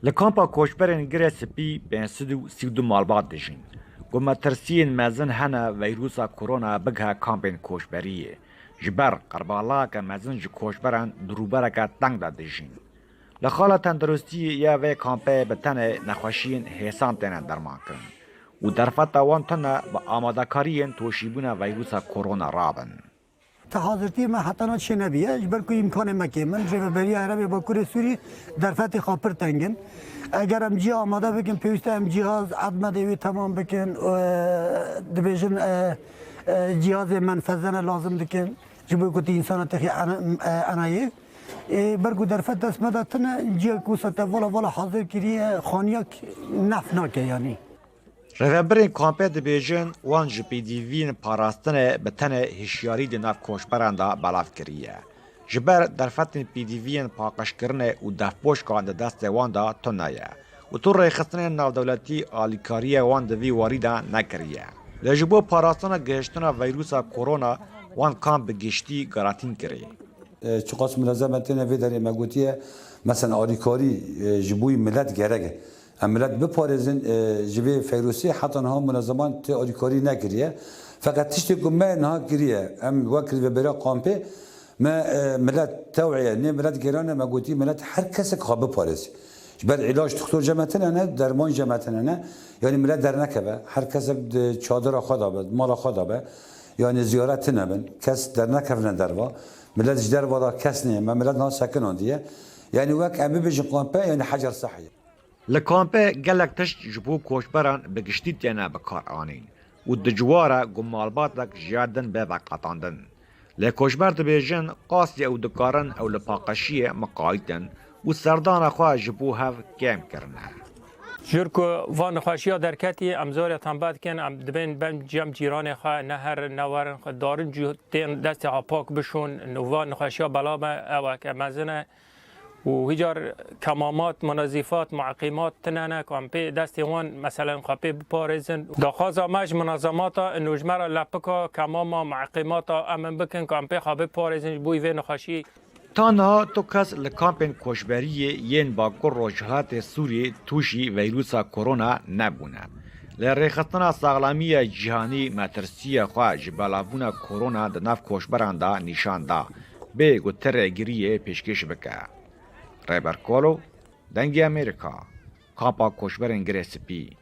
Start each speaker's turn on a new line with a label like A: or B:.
A: لکامپا کوچبرین گره سپی بین سیدو مالبات دژین. گوما ترسین مزن هنه ویروسا کرونا بگه کامپین کوچبریه. جبر قربالا که مزن جو کوچبران دروبره که تنگ دا دژین. لخاله تندرستی یا وی کامپه بتنه نخوشین حسان تنه درمان کرن. و درفت وان تنه با آماده کارین توشیبون ویروسا کرونا رابن.
B: حاضرتی ما حتی نشی نبیه جبر که امکان مکه من جبری عربی با کور سوری در فتح خاپر تنگن اگر ام جی آماده بکن پیوسته ام جهاز عدم دیوی تمام بکن دبیجن جهاز منفذن لازم دکن جبر کتی انسان تخی انایه برگو در فتح دست مدتنه جی کوسه والا حاضر کریه خانیاک نف ناکه یعنی
A: رهبرین کامپه دبیجن وان جی پی دی وین پاراستنه بتنه هشیاری دی ناف کوشبران دا بلاف کریه. جبر در فتن پی دی وین پاقش کرنه و دفبوش کان دا دست وان دا تنایه. و تو ریخستن ناو دولتی آلیکاریه وان دوی واری دا نکریه. لجبو پاراستنه گهشتنه ویروسا کرونا وان کام بگشتی گراتین کریه.
C: چقاس منظمتنا في داري مقوتيه مثلا آلیکاری جبوی ملت گرگه ملت بپارزن جبه فیروسی حتی نها منظمان تی آلیکاری نکریه فقط تشتی که ما نها کریه ام وکر و برای قامپه ما ملت توعیه نه ملت گرانه مقوتی ملت هر کسی که خواب بپارزی بعد علاج دکتر جمعتنا نه درمان جمعتنا نه یعنی ملت در نکبه هر کسی چادر خدا بد مال خدا بد یعنی زیارت نبن کس در نکفن دروا ملت جدار ولا کس نه ما ملت نه سکن آندیه یعنی وقت امی بجن قامپه یعنی حجر صحیح
A: لکامپه گلک تشت جبو کوشبران بگشتی تینا بکار آنین و دجواره گمالباتک جیادن به وقتاندن. لکوشبر دبیجن قاسی او دکارن او لپاقشیه مقایدن و سردان خواه جبو هف کم کرنه.
D: جرکو وان خواشیا درکتی امزار تنباد کن ام دبین بم جم جیران خواه نهر نوارن خواه دارن جو تین دست عپاک بشون وان خواشیا بلا ما او که مزنه و هجار کمامات منظفات معقیمات تنانه کام پی دست وان مثلا خاپی بپارزن داخازا مج منظماتا نوجمرا لپکا کماما معقیماتا امن بکن کام پی خاپی بپارزن بوی وی نخاشی
A: تانها تو کس لکامپین کوشبریه ین باکر روجهات سوری توشی ویروسا کرونا نبونه. لرخصتنا ساغلامی جهانی مترسی خواه جبالابونا کرونا دناف کوشبران دا نشان دا به گوتر گریه پیشکش بکه. ریبر کولو دنگی امریکا کامپا کوشبرین گره سپی